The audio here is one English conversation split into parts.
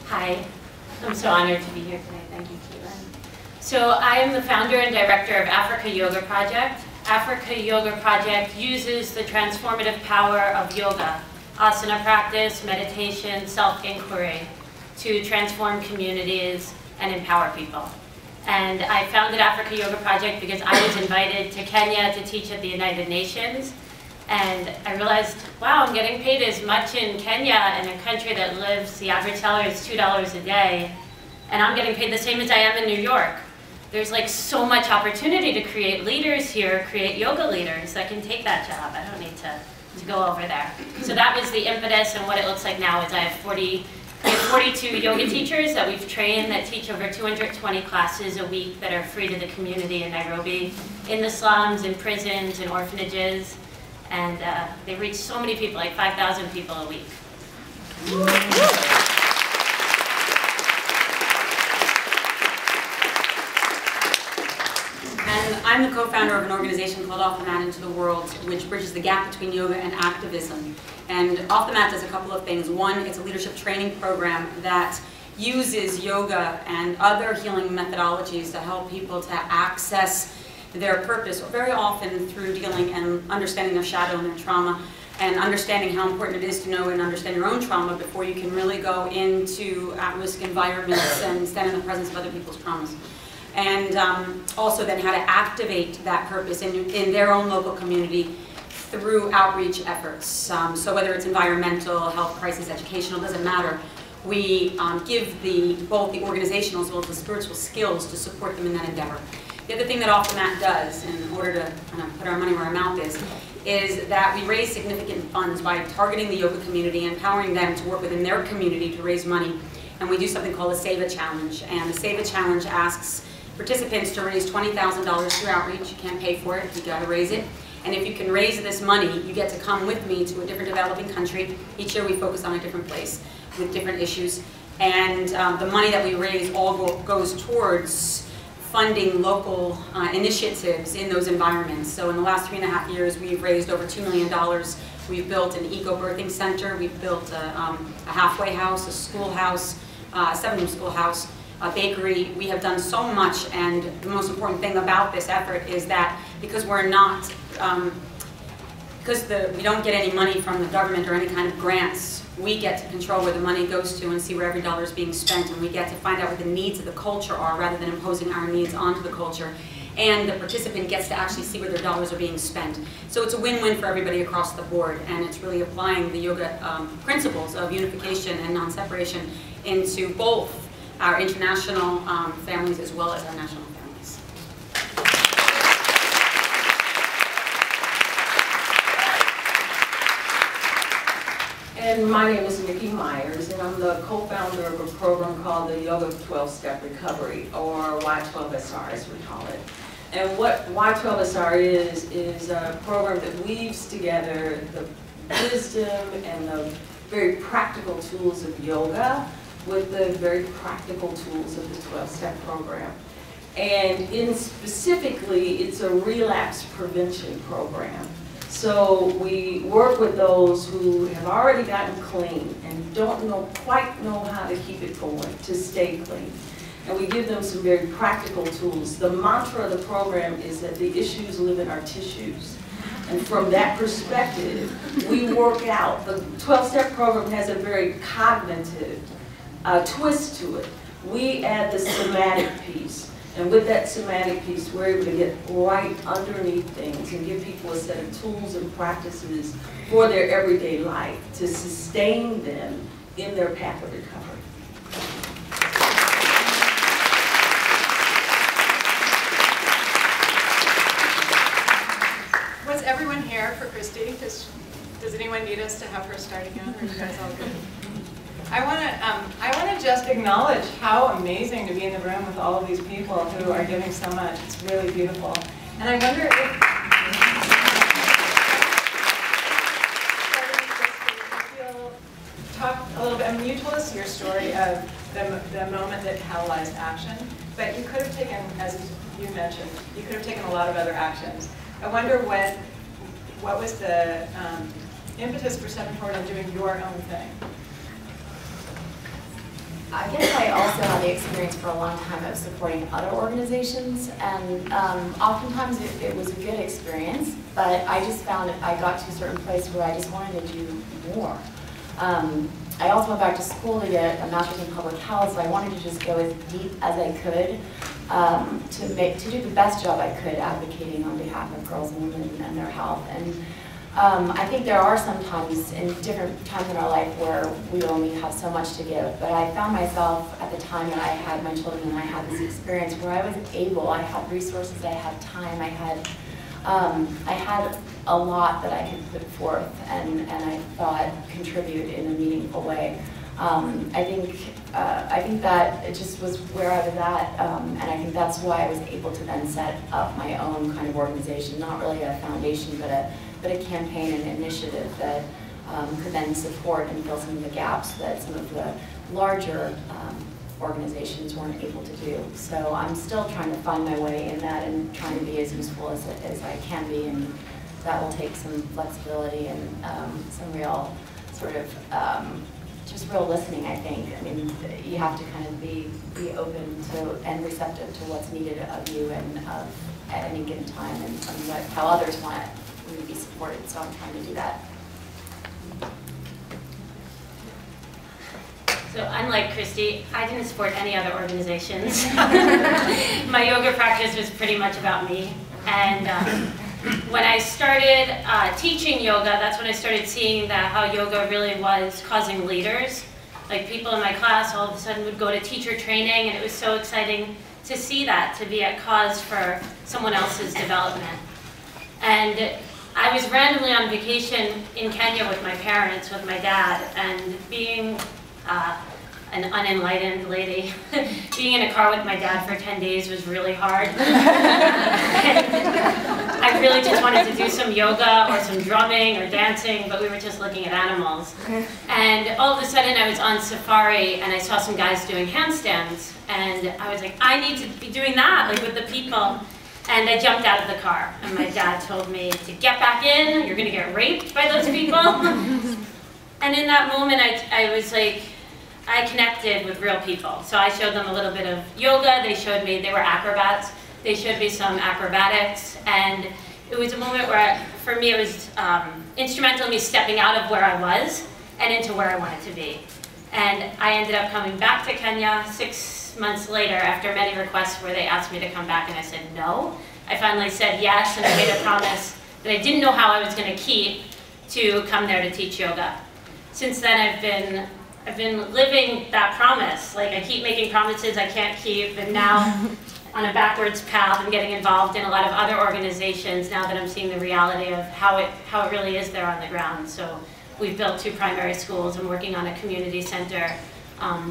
Hi, I'm so honored to be here today. Thank you, Keelan. So I am the founder and director of Africa Yoga Project. Africa Yoga Project uses the transformative power of yoga, asana practice, meditation, self-inquiry to transform communities and empower people. And I founded Africa Yoga Project because I was invited to Kenya to teach at the United Nations. And I realized, wow, I'm getting paid as much in Kenya, in a country that lives, the average salary is $2 a day, and I'm getting paid the same as I am in New York. There's like so much opportunity to create leaders here, create yoga leaders that can take that job. I don't need to go over there. So that was the impetus, and what it looks like now is I have 42 yoga teachers that we've trained that teach over 220 classes a week that are free to the community in Nairobi, in the slums, in prisons, in orphanages. And they reach so many people, like 5,000 people a week. And I'm the co-founder of an organization called Off the Mat Into the World, which bridges the gap between yoga and activism. And Off the Mat does a couple of things. One, it's a leadership training program that uses yoga and other healing methodologies to help people to access their purpose, very often through dealing and understanding their shadow and their trauma, and understanding how important it is to know and understand your own trauma before you can really go into at-risk environments and stand in the presence of other people's traumas. And also then how to activate that purpose in their own local community through outreach efforts. So whether it's environmental, health crisis, educational, doesn't matter. We give both the organizational as well as the spiritual skills to support them in that endeavor. The other thing that Off the Mat does, in order to kind of put our money where our mouth is that we raise significant funds by targeting the yoga community, empowering them to work within their community to raise money. And we do something called a Save a Challenge. And the Save a Challenge asks participants to raise $20,000 through outreach. You can't pay for it, you gotta raise it. And if you can raise this money, you get to come with me to a different developing country. Each year we focus on a different place with different issues. And the money that we raise all goes towards funding local initiatives in those environments. So in the last 3.5 years, we've raised over $2 million. We've built an eco-birthing center. We've built a halfway house, a schoolhouse, a 7-room schoolhouse, a bakery. We have done so much, and the most important thing about this effort is that because we're not, we don't get any money from the government or any kind of grants, we get to control where the money goes to and see where every dollar is being spent, and we get to find out what the needs of the culture are rather than imposing our needs onto the culture. And the participant gets to actually see where their dollars are being spent. So it's a win-win for everybody across the board, and it's really applying the yoga principles of unification and non-separation into both our international families as well as our national families. And my name is Nikki Myers, and I'm the co-founder of a program called the Yoga 12-Step Recovery, or Y12SR as we call it. And what Y12SR is a program that weaves together the wisdom and the very practical tools of yoga with the very practical tools of the 12-Step program. And specifically, it's a relapse prevention program. So we work with those who have already gotten clean and don't quite know how to keep it going, to stay clean. And we give them some very practical tools. The mantra of the program is that the issues live in our tissues. And from that perspective, we work out. The 12-Step program has a very cognitive twist to it. We add the somatic piece. And with that somatic piece, we're able to get right underneath things and give people a set of tools and practices for their everyday life to sustain them in their path of recovery. Was everyone here for Christy? Does anyone need us to have her start again, or are you guys all good? I want to just acknowledge how amazing to be in the room with all of these people who are giving so much. It's really beautiful. And I wonder if you'll talk a little bit. I mean, you told us your story of the moment that catalyzed action, but you could have taken, as you mentioned, you could have taken a lot of other actions. I wonder what was the impetus for stepping forward and doing your own thing? I guess I also had the experience for a long time of supporting other organizations, and oftentimes it was a good experience, but I just found I got to a certain place where I just wanted to do more. I also went back to school to get a master's in public health, so I wanted to just go as deep as I could to do the best job I could advocating on behalf of girls and women and their health. And I think there are some times in different times in our life where we only have so much to give, but I found myself at the time that I had my children and I had this experience where I was able, I had resources, I had time, I had a lot that I could put forth and I thought contribute in a meaningful way. I think that it just was where I was at, and I think that's why I was able to then set up my own kind of organization, not really a foundation, but a campaign and initiative that could then support and fill some of the gaps that some of the larger organizations weren't able to do. So I'm still trying to find my way in that and trying to be as useful as I can be, and that will take some flexibility and some real sort of just real listening, I think. I mean, you have to kind of be open to and receptive to what's needed of you and at any given time, and how others want you to be supported. So I'm trying to do that. So unlike Christy, I didn't support any other organizations. My yoga practice was pretty much about me. And when I started teaching yoga, that's when I started seeing that how yoga really was causing leaders. Like people in my class all of a sudden would go to teacher training, and it was so exciting to see that, to be at cause for someone else's development. And I was randomly on vacation in Kenya with my parents, with my dad, and being an unenlightened lady, being in a car with my dad for 10 days was really hard. I really just wanted to do some yoga or some drumming or dancing, but we were just looking at animals. And all of a sudden I was on safari and I saw some guys doing handstands, and I was like, I need to be doing that, like with the people. And I jumped out of the car, and my dad told me to get back in, you're gonna get raped by those people. And in that moment I was like, I connected with real people. So I showed them a little bit of yoga. They showed me, they were acrobats. They showed me some acrobatics. And it was a moment where, for me, it was instrumental in me stepping out of where I was and into where I wanted to be. And I ended up coming back to Kenya 6 months later after many requests where they asked me to come back, and I said no. I finally said yes, and I made a promise that I didn't know how I was going to keep to come there to teach yoga. Since then, I've been living that promise. Like, I keep making promises I can't keep, and now on a backwards path, I'm getting involved in a lot of other organizations now that I'm seeing the reality of how it really is there on the ground. So we've built 2 primary schools. I'm working on a community center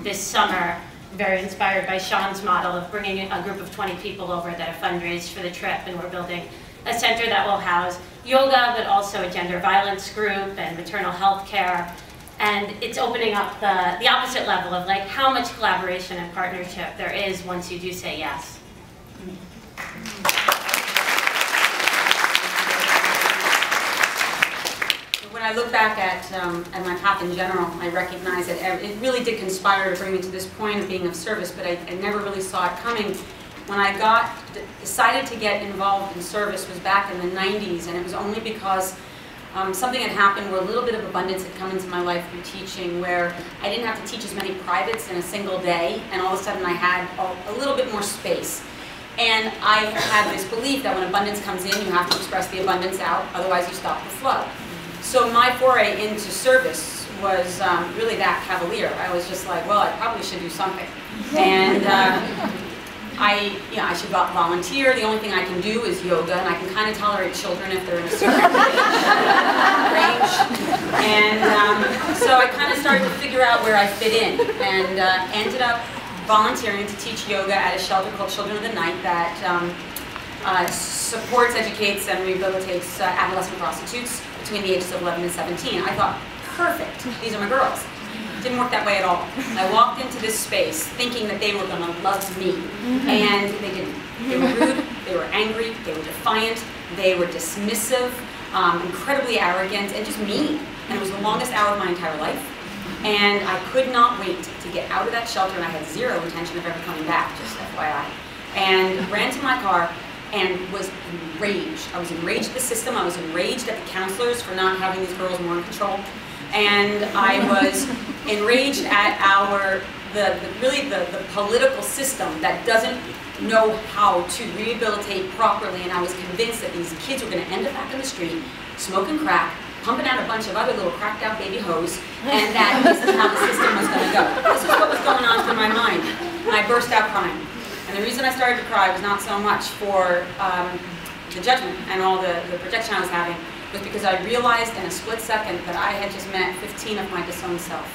this summer, very inspired by Sean's model of bringing a group of 20 people over that have fundraised for the trip, and we're building a center that will house yoga, but also a gender violence group and maternal health care. And it's opening up the opposite level of like how much collaboration and partnership there is once you do say yes. When I look back at my path in general, I recognize that it really did conspire to bring me to this point of being of service, but I never really saw it coming. When I decided to get involved in service was back in the 90s, and it was only because something had happened where a little bit of abundance had come into my life through teaching, where I didn't have to teach as many privates in a single day, and all of a sudden I had a little bit more space. And I had this belief that when abundance comes in, you have to express the abundance out, otherwise you stop the flow. So my foray into service was really that cavalier. I was just like, well, I probably should do something. And I should volunteer. The only thing I can do is yoga, and I can kind of tolerate children if they're in a certain range. And so I kind of started to figure out where I fit in, and ended up volunteering to teach yoga at a shelter called Children of the Night that supports, educates, and rehabilitates adolescent prostitutes between the ages of 11 and 17. I thought, perfect, these are my girls. Didn't work that way at all. I walked into this space thinking that they were going to love me, and they didn't. They were rude, they were angry, they were defiant, they were dismissive, incredibly arrogant, and just mean. And it was the longest hour of my entire life. And I could not wait to get out of that shelter, and I had zero intention of ever coming back, just FYI. And ran to my car and was enraged. I was enraged at the system, I was enraged at the counselors for not having these girls more in control. And I was enraged at the political system that doesn't know how to rehabilitate properly, and I was convinced that these kids were going to end up back in the street, smoking crack, pumping out a bunch of other little cracked out baby hoes, and that this is how the system was going to go. This is what was going on through my mind, and I burst out crying. And the reason I started to cry was not so much for the judgment and all the projection I was having, was because I realized in a split second that I had just met 15 of my disowned self.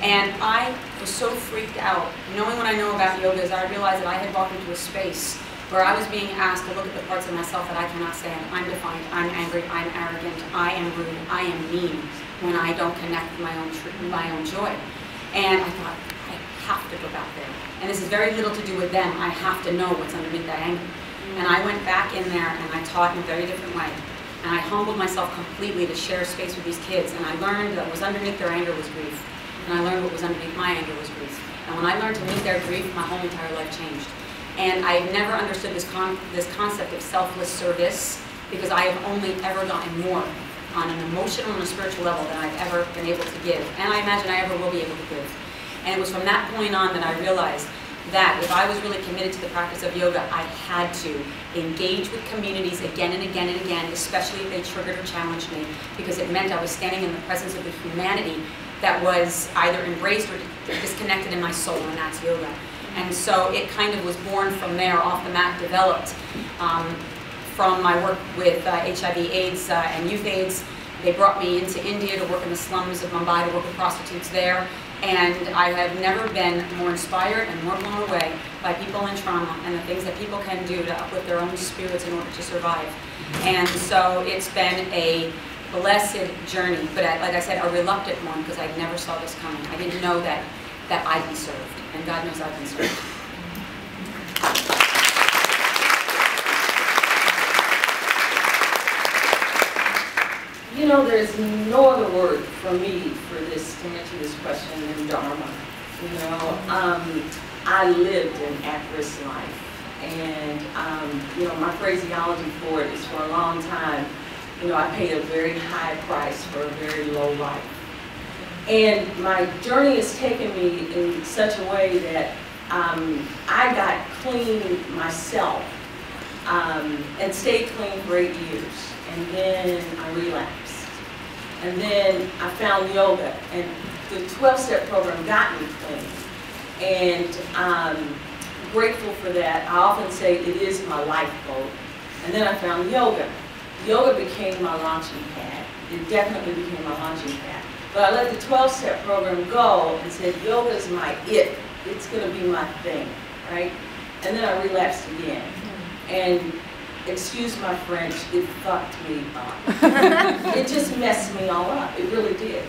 And I was so freaked out. Knowing what I know about yoga, is I realized that I had walked into a space where I was being asked to look at the parts of myself that I cannot stand. I'm defiant, I'm angry, I'm arrogant, I am rude, I am mean when I don't connect with my own joy. And I thought, I have to go back there. And this has very little to do with them. I have to know what's underneath that anger. And I went back in there and I taught in a very different way. And I humbled myself completely to share space with these kids. And I learned that what was underneath their anger was grief. And I learned what was underneath my anger was grief. And when I learned to meet their grief, my whole entire life changed. And I've never understood this concept of selfless service, because I have only ever gotten more on an emotional and a spiritual level than I've ever been able to give. And I imagine I ever will be able to give. And it was from that point on that I realized that if I was really committed to the practice of yoga, I had to engage with communities again and again and again, especially if they triggered or challenged me, because it meant I was standing in the presence of the humanity that was either embraced or disconnected in my soul, and that's yoga. And so it kind of was born from there, off the mat, developed from my work with HIV/AIDS and youth AIDS. They brought me into India to work in the slums of Mumbai, to work with prostitutes there. And I have never been more inspired and more blown away by people in trauma and the things that people can do to uplift their own spirits in order to survive. And so it's been a blessed journey, but like I said, a reluctant one, because I never saw this coming. I didn't know that I'd be served, and God knows I've been served. You know, there's no other word for me for this, to answer this question, than dharma. You know, I lived an at-risk life, and you know, my phraseology for it is, for a long time, you know, I paid a very high price for a very low life. And my journey has taken me in such a way that I got clean myself and stayed clean for 8 years. And then I relapsed. And then I found yoga, and the 12-step program got me clean. And I'm grateful for that. I often say it is my lifeboat. And then I found yoga. Yoga became my launching pad. It definitely became my launching pad. But I let the 12-step program go and said, yoga is my it. It's going to be my thing, right? And then I relapsed again. And excuse my French, it fucked me up. It just messed me all up. It really did.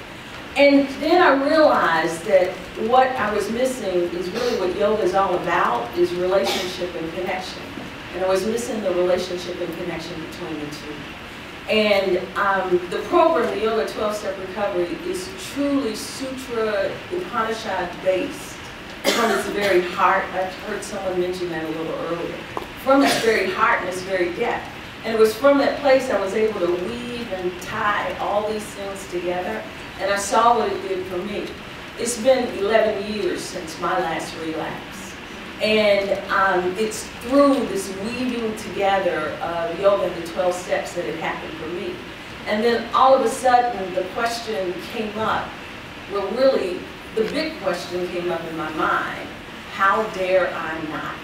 And then I realized that what I was missing is really what yoga is all about, is relationship and connection. And I was missing the relationship and connection between the two. And the program, the Yoga 12-Step Recovery, is truly Sutra, Upanishad based from its very heart. I heard someone mention that a little earlier. From its very heart and its very depth. And it was from that place I was able to weave and tie all these things together. And I saw what it did for me. It's been 11 years since my last relapse. And it's through this weaving together of yoga and the 12 steps that it happened for me. And then all of a sudden the question came up, well really the big question came up in my mind, how dare I not?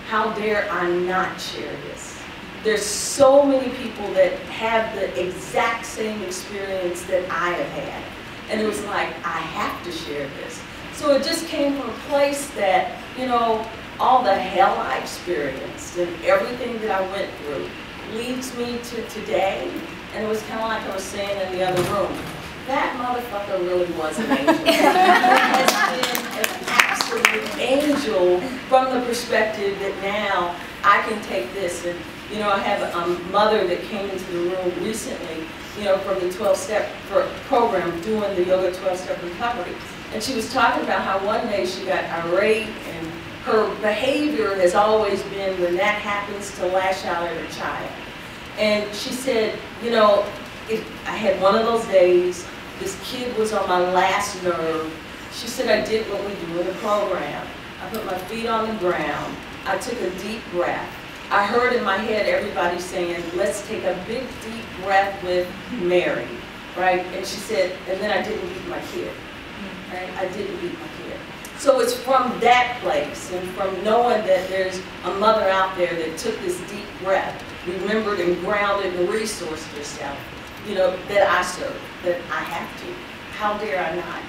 How dare I not share this? There's so many people that have the exact same experience that I have had. And it was like, I have to share this. So it just came from a place that, you know, all the hell I experienced and everything that I went through leads me to today. And it was kind of like I was saying in the other room, that motherfucker really was an angel. He has been an absolute angel from the perspective that now I can take this. And, you know, I have a mother that came into the room recently, you know, from the 12-step program doing the yoga 12-step recovery. And she was talking about how one day she got irate, and her behavior has always been, when that happens, to lash out at her child. And she said, you know, I had one of those days, this kid was on my last nerve. She said, I did what we do in the program. I put my feet on the ground. I took a deep breath. I heard in my head everybody saying, let's take a big deep breath with Mary, right? And she said, and then I didn't beat my kid, right? I didn't beat my kid. So it's from that place, and from knowing that there's a mother out there that took this deep breath, remembered and grounded and resourced herself, you know, that I serve, that I have to. How dare I not?